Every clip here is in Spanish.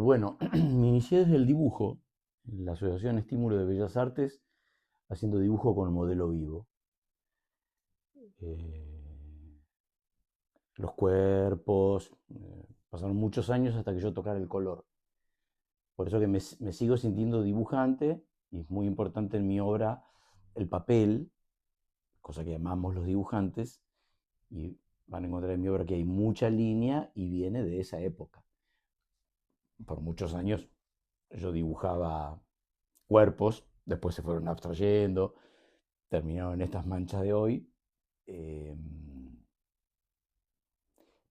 Bueno, me inicié desde el dibujo, en la Asociación Estímulo de Bellas Artes, haciendo dibujo con modelo vivo. Eh, los cuerpos, pasaron muchos años hasta que yo tocara el color. Por eso que me sigo sintiendo dibujante y es muy importante en mi obra el papel, cosa que amamos los dibujantes, y van a encontrar en mi obra que hay mucha línea y viene de esa época. Por muchos años yo dibujaba cuerpos, después se fueron abstrayendo, terminaron en estas manchas de hoy. eh,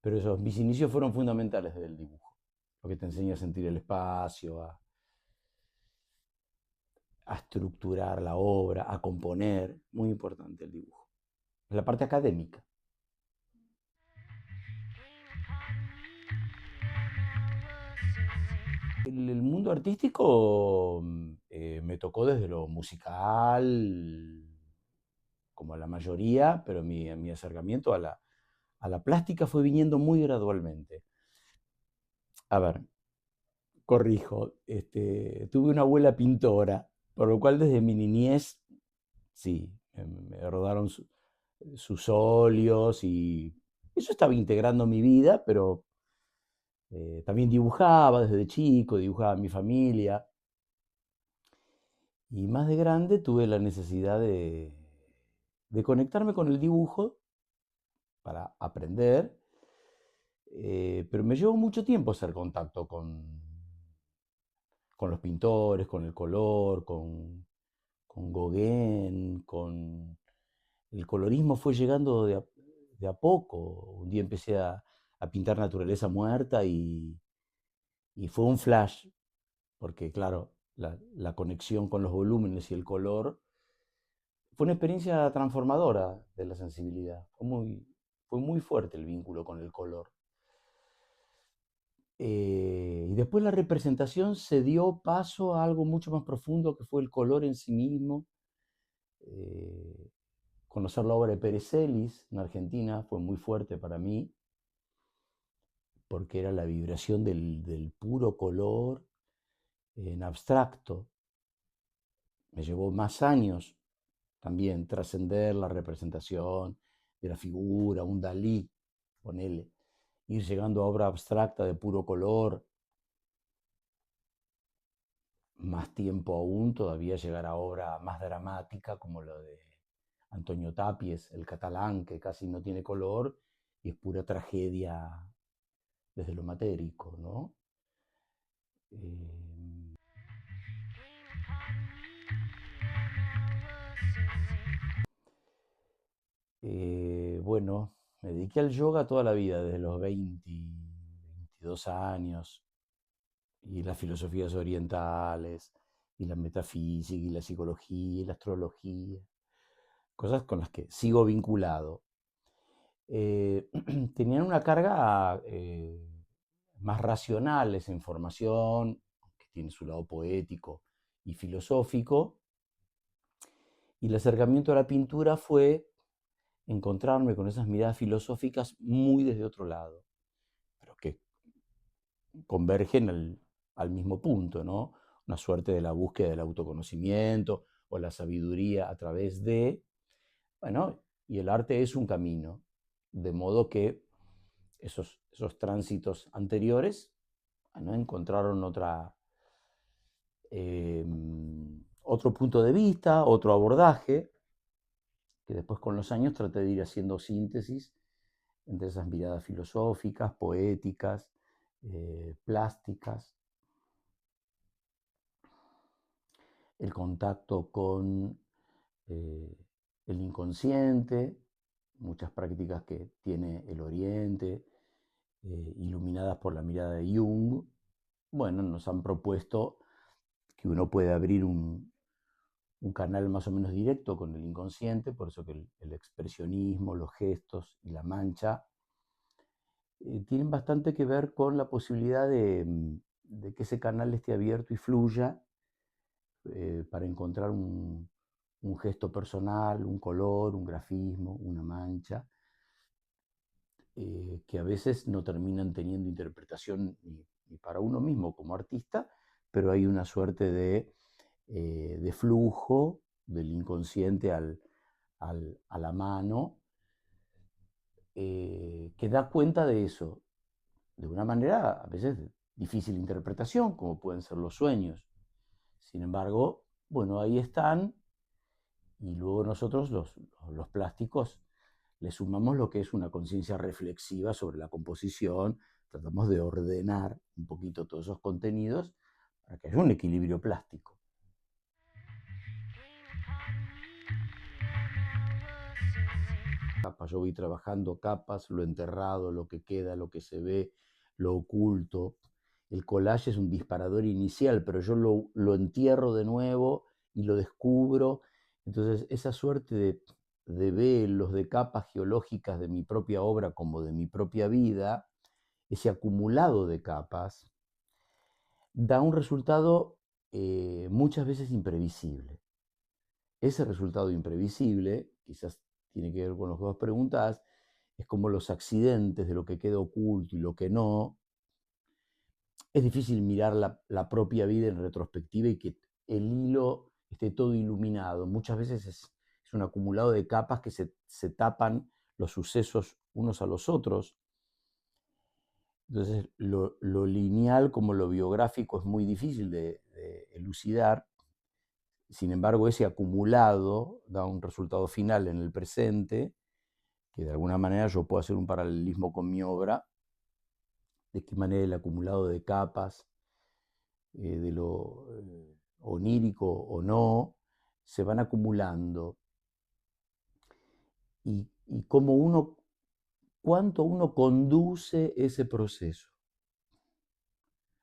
pero esos, mis inicios fueron fundamentales del dibujo, lo que te enseña a sentir el espacio, a estructurar la obra, a componer, muy importante el dibujo. La parte académica. El mundo artístico me tocó desde lo musical, como a la mayoría, pero mi acercamiento a la plástica fue viniendo muy gradualmente. A ver, corrijo, tuve una abuela pintora, por lo cual desde mi niñez, sí, me rodaron sus óleos y eso estaba integrando mi vida, pero también dibujaba desde chico, dibujaba a mi familia. Y más de grande tuve la necesidad de conectarme con el dibujo para aprender, pero me llevó mucho tiempo hacer contacto con los pintores, con el color, con Gauguin, con... El colorismo fue llegando de a poco. Un día empecé a pintar naturaleza muerta y fue un flash, porque claro, la conexión con los volúmenes y el color fue una experiencia transformadora de la sensibilidad. Fue muy fuerte el vínculo con el color. Y después la representación se dio paso a algo mucho más profundo que fue el color en sí mismo. Eh, Conocer la obra de Pérez Celis en Argentina fue muy fuerte para mí porque era la vibración del puro color en abstracto. Me llevó más años también trascender la representación de la figura, un Dalí, ponele, ir llegando a obra abstracta de puro color, más tiempo aún todavía llegar a obra más dramática como la de Antonio Tapies, el catalán, que casi no tiene color y es pura tragedia desde lo matérico, ¿no? Eh, bueno, me dediqué al yoga toda la vida, desde los 20, 22 años, y las filosofías orientales, y la metafísica, y la psicología, y la astrología, cosas con las que sigo vinculado. eh, Tenían una carga más racional esa información, que tiene su lado poético y filosófico, y el acercamiento a la pintura fue encontrarme con esas miradas filosóficas muy desde otro lado, pero que convergen al mismo punto, ¿no? Una suerte de la búsqueda del autoconocimiento o la sabiduría a través de, bueno, y el arte es un camino, de modo que esos tránsitos anteriores, bueno, encontraron eh, otro punto de vista, otro abordaje, que después con los años traté de ir haciendo síntesis entre esas miradas filosóficas, poéticas, plásticas, el contacto con eh, el inconsciente, muchas prácticas que tiene el Oriente, iluminadas por la mirada de Jung, bueno, nos han propuesto que uno puede abrir un canal más o menos directo con el inconsciente, por eso que el expresionismo, los gestos y la mancha tienen bastante que ver con la posibilidad de que ese canal esté abierto y fluya para encontrar un gesto personal, un color, un grafismo, una mancha, que a veces no terminan teniendo interpretación y para uno mismo como artista, pero hay una suerte de flujo del inconsciente a la mano, que da cuenta de eso, de una manera a veces de difícil interpretación, como pueden ser los sueños. Sin embargo, bueno, ahí están, y luego nosotros los plásticos le sumamos lo que es una conciencia reflexiva sobre la composición, tratamos de ordenar un poquito todos esos contenidos para que haya un equilibrio plástico. Capas, yo voy trabajando capas, lo enterrado, lo que queda, lo que se ve, lo oculto. El collage es un disparador inicial, pero yo lo entierro de nuevo y lo descubro. Entonces, esa suerte de velos, de capas geológicas de mi propia obra como de mi propia vida, ese acumulado de capas, da un resultado muchas veces imprevisible. Ese resultado imprevisible, quizás tiene que ver con lo que vos preguntás, es como los accidentes de lo que queda oculto y lo que no. Es difícil mirar la propia vida en retrospectiva y que el hilo esté todo iluminado. Muchas veces es un acumulado de capas que se tapan los sucesos unos a los otros. Entonces, lo lineal como lo biográfico es muy difícil de elucidar. Sin embargo, ese acumulado da un resultado final en el presente, que de alguna manera yo puedo hacer un paralelismo con mi obra, de qué manera el acumulado de capas, de lo onírico o no, se van acumulando. Y cómo cuánto uno conduce ese proceso.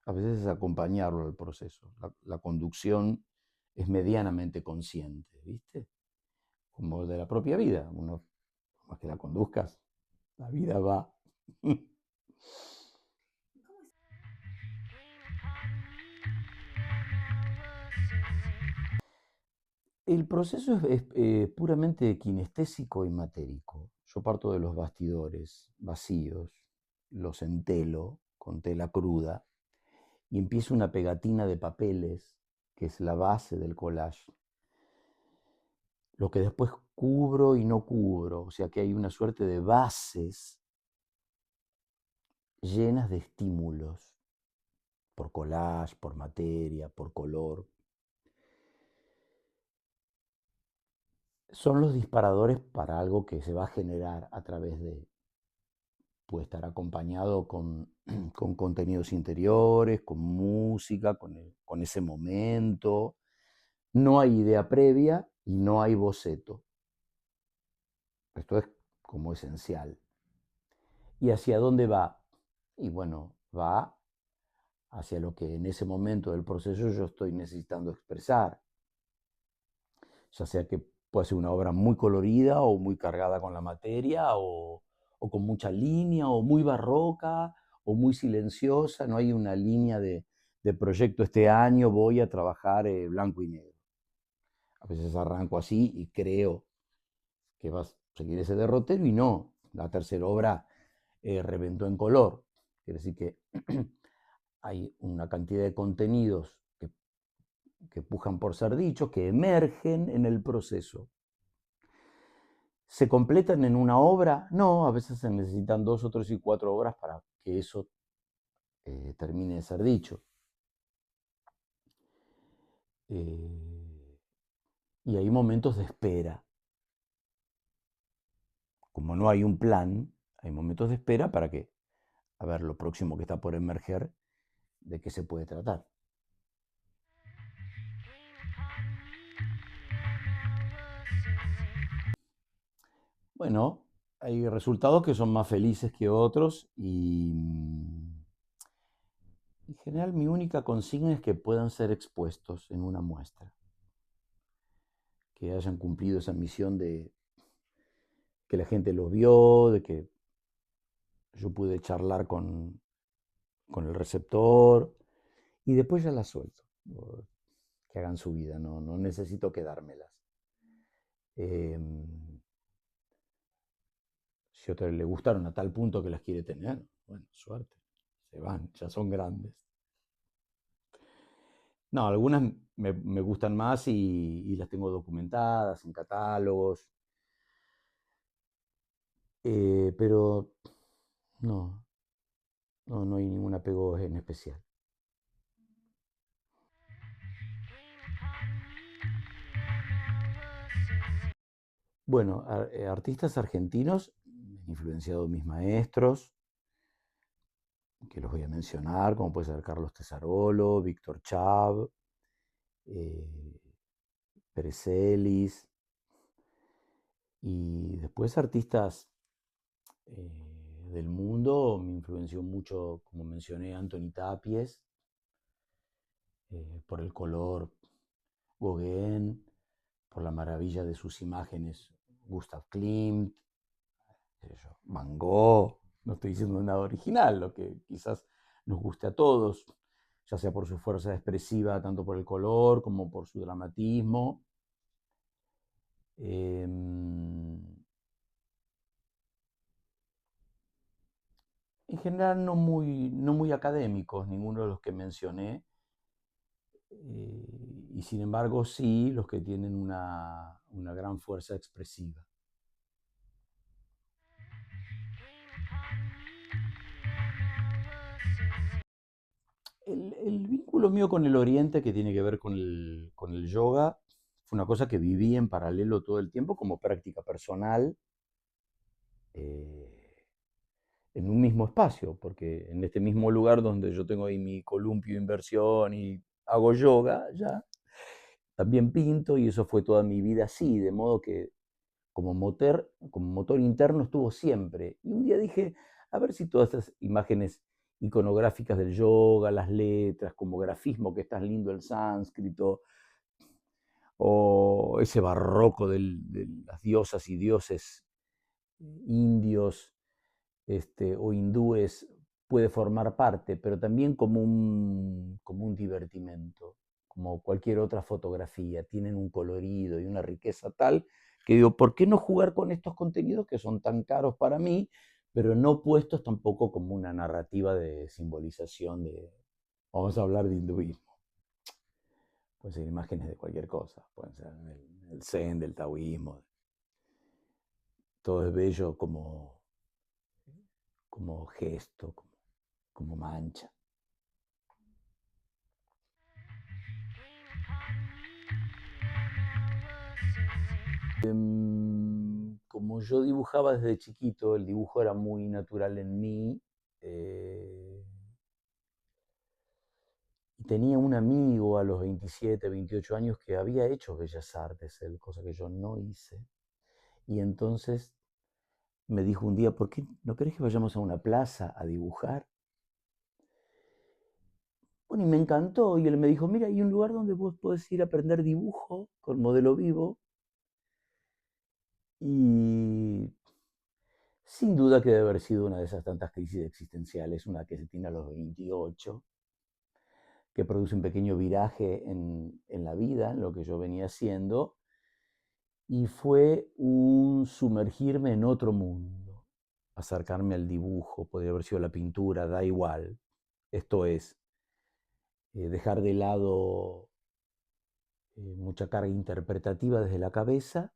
A veces es acompañarlo al proceso. La conducción es medianamente consciente, ¿viste? Como de la propia vida. Uno, más que la conduzcas, la vida va. El proceso es puramente kinestésico y matérico. Yo parto de los bastidores vacíos, los entelo con tela cruda y empiezo una pegatina de papeles, que es la base del collage. Lo que después cubro y no cubro, o sea que hay una suerte de bases llenas de estímulos, por collage, por materia, por color. Son los disparadores para algo que se va a generar a través de, puede estar acompañado con contenidos interiores, con música, con ese momento. No hay idea previa y no hay boceto. Esto es como esencial. ¿Y hacia dónde va? Y bueno, va hacia lo que en ese momento del proceso yo estoy necesitando expresar. Ya sea que puede ser una obra muy colorida o muy cargada con la materia o con mucha línea o muy barroca o muy silenciosa. No hay una línea de proyecto. Este año voy a trabajar blanco y negro. A veces arranco así y creo que va a seguir ese derrotero y no. La tercera obra reventó en color. Quiere decir que hay una cantidad de contenidos que pujan por ser dichos, que emergen en el proceso. ¿Se completan en una obra? No, a veces se necesitan 2 o 3 y 4 obras para que eso termine de ser dicho. Y hay momentos de espera. Como no hay un plan, hay momentos de espera para que, a ver, lo próximo que está por emerger, de qué se puede tratar. Bueno, hay resultados que son más felices que otros y en general mi única consigna es que puedan ser expuestos en una muestra, que hayan cumplido esa misión de que la gente los vio, de que yo pude charlar con el receptor y después ya las suelto, que hagan su vida, no necesito quedármelas. Si a otra le gustaron a tal punto que las quiere tener, bueno, suerte, se van, ya son grandes. No, algunas me gustan más y las tengo documentadas en catálogos, pero no, no hay ningún apego en especial. Bueno, artistas argentinos, han influenciado mis maestros, que los voy a mencionar, como puede ser Carlos Tesarolo, Víctor Chav, eh, Perezelis, y después artistas del mundo, me influenció mucho, como mencioné, Anthony Tapies, por el color Gauguin, por la maravilla de sus imágenes Gustav Klimt, Van Gogh, no estoy diciendo nada original, lo que quizás nos guste a todos, ya sea por su fuerza expresiva, tanto por el color como por su dramatismo. En general no muy académicos, ninguno de los que mencioné, y sin embargo sí los que tienen una gran fuerza expresiva. El vínculo mío con el Oriente, que tiene que ver con el yoga, fue una cosa que viví en paralelo todo el tiempo como práctica personal, eh, en un mismo espacio, porque en este mismo lugar donde yo tengo ahí mi columpio de inversión y hago yoga, ya también pinto y eso fue toda mi vida así, de modo que como motor interno estuvo siempre. Y un día dije, a ver si todas estas imágenes iconográficas del yoga, las letras, como grafismo que es tan lindo el sánscrito, o ese barroco de las diosas y dioses indios, o hindúes, puede formar parte, pero también como un divertimento, como cualquier otra fotografía. Tienen un colorido y una riqueza tal que digo, ¿por qué no jugar con estos contenidos que son tan caros para mí, pero no puestos tampoco como una narrativa de simbolización de, vamos a hablar de hinduismo? Pueden ser imágenes de cualquier cosa, pueden ser el zen, del taoísmo. Todo es bello como gesto, como mancha. Como yo dibujaba desde chiquito, el dibujo era muy natural en mí. eh, y tenía un amigo a los 27, 28 años que había hecho bellas artes, cosa que yo no hice. Y entonces me dijo un día, ¿por qué no querés que vayamos a una plaza a dibujar? Bueno, y me encantó. Y él me dijo, mira, hay un lugar donde vos podés ir a aprender dibujo con modelo vivo. Y sin duda que debe haber sido una de esas tantas crisis existenciales, una que se tiene a los 28, que produce un pequeño viraje en la vida, en lo que yo venía haciendo, y fue un sumergirme en otro mundo, acercarme al dibujo, podría haber sido la pintura, da igual. Esto es, dejar de lado mucha carga interpretativa desde la cabeza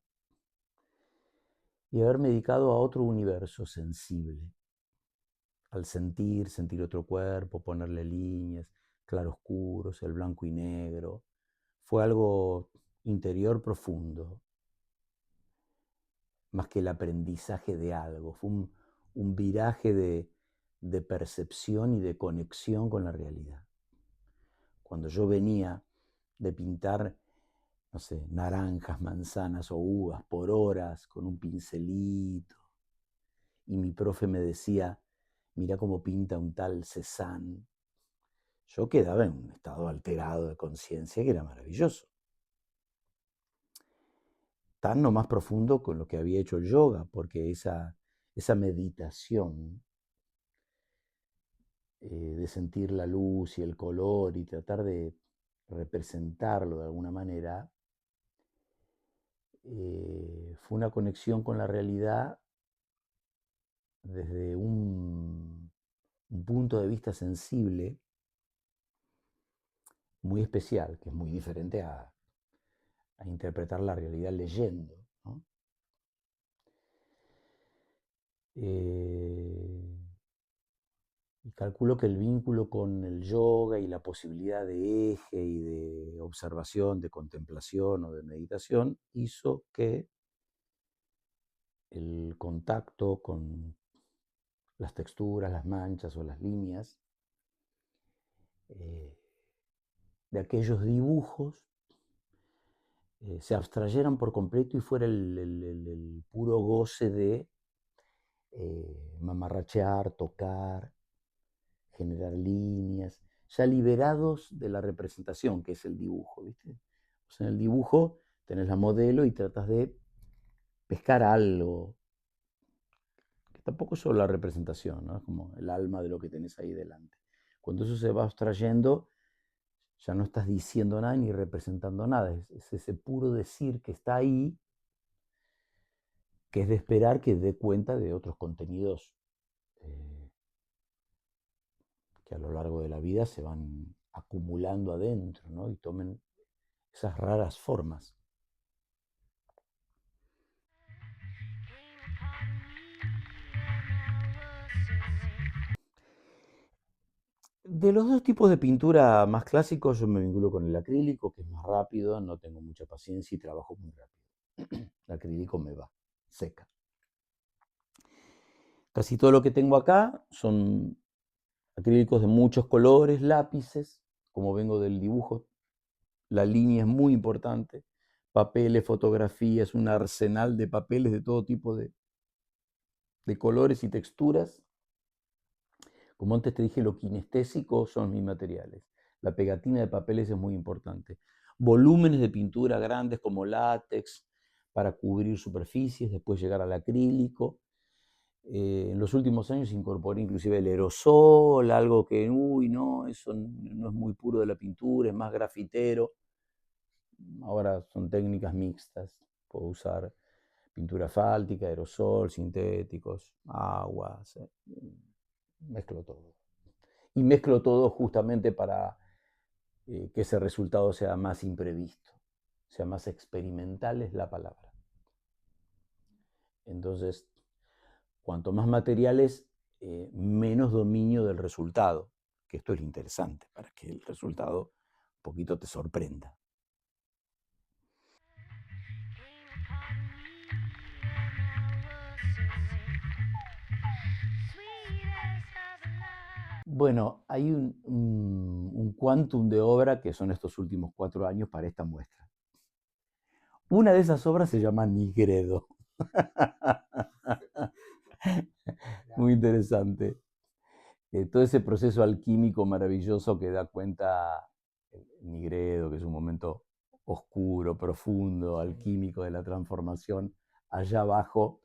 y haberme dedicado a otro universo sensible, al sentir otro cuerpo, ponerle líneas, claroscuros, el blanco y negro. Fue algo interior profundo, más que el aprendizaje de algo. Fue un viraje de percepción y de conexión con la realidad. Cuando yo venía de pintar, no sé, naranjas, manzanas o uvas por horas con un pincelito, y mi profe me decía, mira cómo pinta un tal Cézanne, yo quedaba en un estado alterado de conciencia que era maravilloso. Tan no más profundo con lo que había hecho el yoga, porque esa meditación de sentir la luz y el color y tratar de representarlo de alguna manera, fue una conexión con la realidad desde un un punto de vista sensible muy especial, que es muy diferente a interpretar la realidad leyendo, ¿no? Eh, y calculo que el vínculo con el yoga y la posibilidad de eje y de observación, de contemplación o de meditación hizo que el contacto con las texturas, las manchas o las líneas eh, de aquellos dibujos se abstrayeran por completo y fuera el puro goce de mamarrachear, tocar, generar líneas, ya liberados de la representación que es el dibujo, ¿viste? O sea, en el dibujo tenés la modelo y tratas de pescar algo, que tampoco es solo la representación, ¿no? Es como el alma de lo que tenés ahí delante. Cuando eso se va abstrayendo, ya no estás diciendo nada ni representando nada, es ese puro decir que está ahí, que es de esperar que dé cuenta de otros contenidos eh, que a lo largo de la vida se van acumulando adentro, ¿no? Y tomen esas raras formas. De los dos tipos de pintura más clásicos, yo me vinculo con el acrílico, que es más rápido, no tengo mucha paciencia y trabajo muy rápido. El acrílico me va, seca. Casi todo lo que tengo acá son acrílicos de muchos colores, lápices, como vengo del dibujo, la línea es muy importante, papeles, fotografías, un arsenal de papeles de todo tipo de colores y texturas. Como antes te dije, lo kinestésico son mis materiales. La pegatina de papeles es muy importante. Volúmenes de pintura grandes como látex para cubrir superficies, después llegar al acrílico. En los últimos años incorporé inclusive el aerosol, algo que, uy, no, eso no es muy puro de la pintura, es más grafitero. Ahora son técnicas mixtas. Puedo usar pintura asfáltica, aerosol, sintéticos, aguas. Mezclo todo. Y mezclo todo justamente para que ese resultado sea más imprevisto, sea más experimental es la palabra. Entonces, cuanto más materiales, menos dominio del resultado, que esto es lo interesante, para que el resultado un poquito te sorprenda. Bueno, hay un quantum de obra que son estos últimos 4 años para esta muestra. Una de esas obras se llama Nigredo. Muy interesante. Todo ese proceso alquímico maravilloso que da cuenta el Nigredo, que es un momento oscuro, profundo, alquímico de la transformación, allá abajo.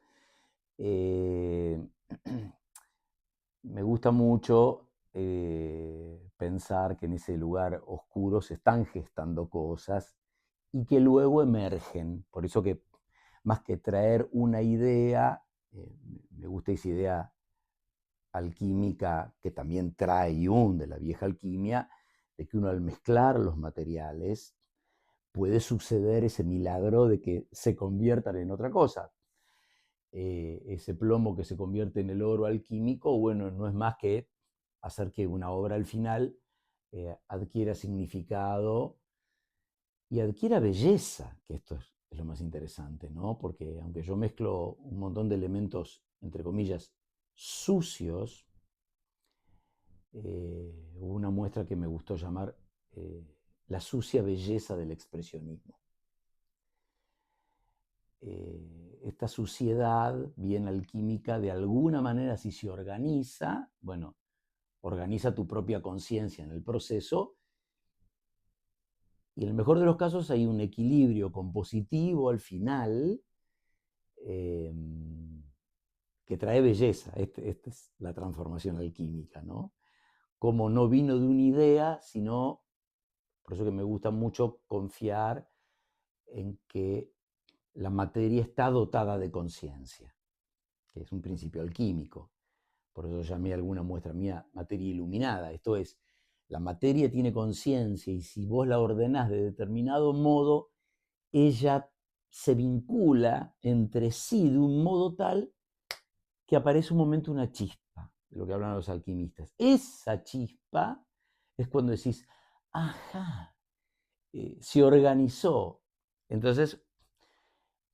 Eh, me gusta mucho pensar que en ese lugar oscuro se están gestando cosas y que luego emergen. Por eso que más que traer una idea, me gusta esa idea alquímica que también trae Jung de la vieja alquimia, de que uno al mezclar los materiales puede suceder ese milagro de que se conviertan en otra cosa. Ese plomo que se convierte en el oro alquímico, bueno, no es más que hacer que una obra al final adquiera significado y adquiera belleza, que esto es lo más interesante, ¿no? Porque aunque yo mezclo un montón de elementos, entre comillas, sucios, hubo una muestra que me gustó llamar la sucia belleza del expresionismo. Esta suciedad bien alquímica de alguna manera si se organiza, bueno, organiza tu propia conciencia en el proceso y en el mejor de los casos hay un equilibrio compositivo al final eh, que trae belleza. Esta es la transformación alquímica, ¿no? Como no vino de una idea, sino, por eso que me gusta mucho confiar en que la materia está dotada de conciencia, que es un principio alquímico. Por eso llamé a alguna muestra mía materia iluminada. Esto es, la materia tiene conciencia y si vos la ordenás de determinado modo, ella se vincula entre sí de un modo tal que aparece un momento una chispa, de lo que hablan los alquimistas. Esa chispa es cuando decís, ajá, se organizó. Entonces,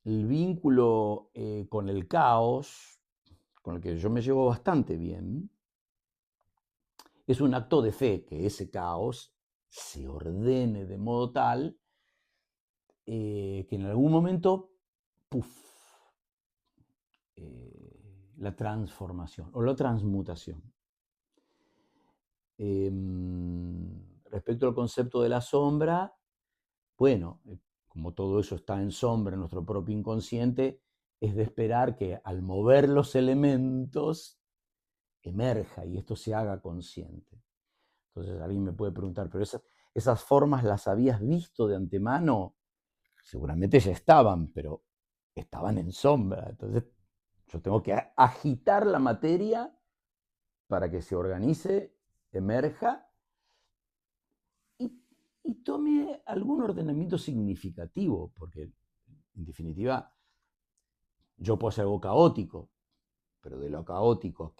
el vínculo con el caos, con el que yo me llevo bastante bien, es un acto de fe, que ese caos se ordene de modo tal que en algún momento, puff, la transformación o la transmutación. Respecto al concepto de la sombra, bueno, como todo eso está en sombra en nuestro propio inconsciente, es de esperar que al mover los elementos emerja y esto se haga consciente. Entonces alguien me puede preguntar, pero esas formas las habías visto de antemano, seguramente ya estaban, pero estaban en sombra. Entonces yo tengo que agitar la materia para que se organice, emerja y, y tome algún ordenamiento significativo, porque en definitiva yo puedo ser algo caótico, pero de lo caótico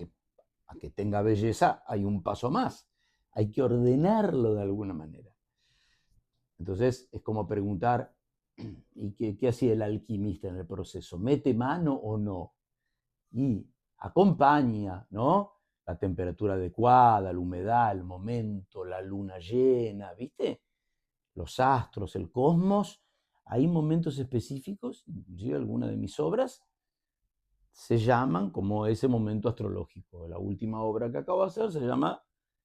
a que tenga belleza hay un paso más. Hay que ordenarlo de alguna manera. Entonces es como preguntar, ¿y qué hacía el alquimista en el proceso? ¿Mete mano o no? Y acompaña, ¿no? La temperatura adecuada, la humedad, el momento, la luna llena, ¿viste? Los astros, el cosmos. Hay momentos específicos, inclusive algunas de mis obras se llaman como ese momento astrológico. La última obra que acabo de hacer se llama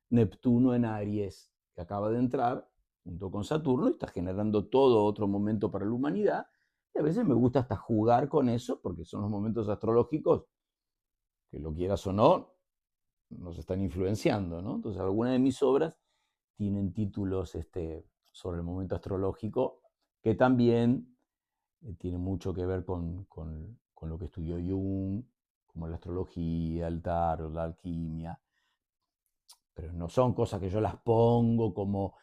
Neptuno en Aries, que acaba de entrar junto con Saturno y está generando todo otro momento para la humanidad. Y a veces me gusta hasta jugar con eso, porque son los momentos astrológicos que lo quieras o no, nos están influenciando, ¿no? Entonces, algunas de mis obras tienen títulos sobre el momento astrológico que también tienen mucho que ver con lo que estudió Jung, como la astrología, el tarot, la alquimia, pero no son cosas que yo las pongo como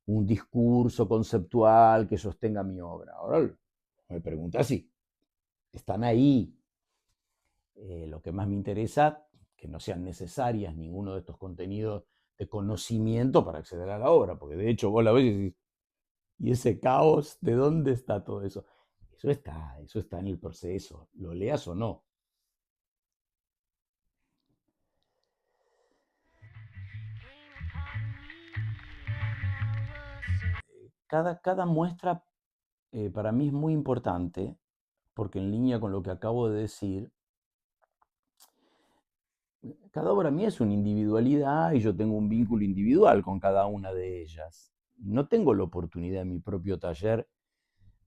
un discurso conceptual que sostenga mi obra. Ahora me pregunta si están ahí. Lo que más me interesa, que no sean necesarias ninguno de estos contenidos de conocimiento para acceder a la obra, porque de hecho vos la ves y decís, ¿y ese caos? ¿De dónde está todo eso? Eso está en el proceso, lo leas o no. Cada muestra para mí es muy importante, porque en línea con lo que acabo de decir, cada obra mía es una individualidad y yo tengo un vínculo individual con cada una de ellas. No tengo la oportunidad en mi propio taller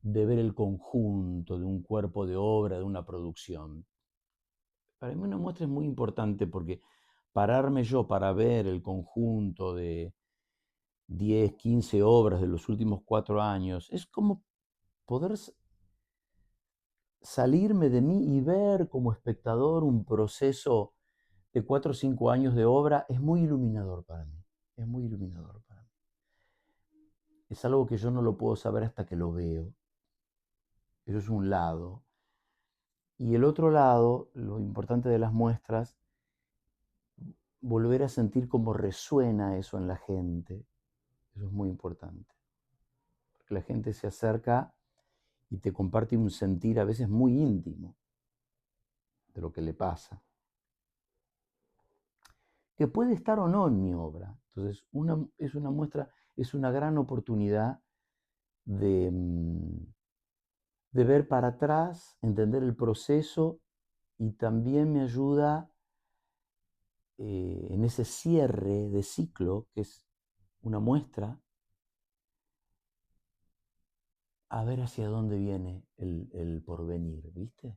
de ver el conjunto de un cuerpo de obra, de una producción. Para mí una muestra es muy importante porque pararme yo para ver el conjunto de 10, 15 obras de los últimos 4 años es como poder salirme de mí y ver como espectador un proceso de 4 o 5 años de obra es muy iluminador para mí. Es muy iluminador para mí. Es algo que yo no lo puedo saber hasta que lo veo. Eso es un lado. Y el otro lado, lo importante de las muestras, volver a sentir cómo resuena eso en la gente. Eso es muy importante. Porque la gente se acerca y te comparte un sentir a veces muy íntimo de lo que le pasa, que puede estar o no en mi obra. Entonces, es una muestra, es una gran oportunidad de, de ver para atrás, entender el proceso y también me ayuda en ese cierre de ciclo, que es una muestra, a ver hacia dónde viene el porvenir, ¿viste?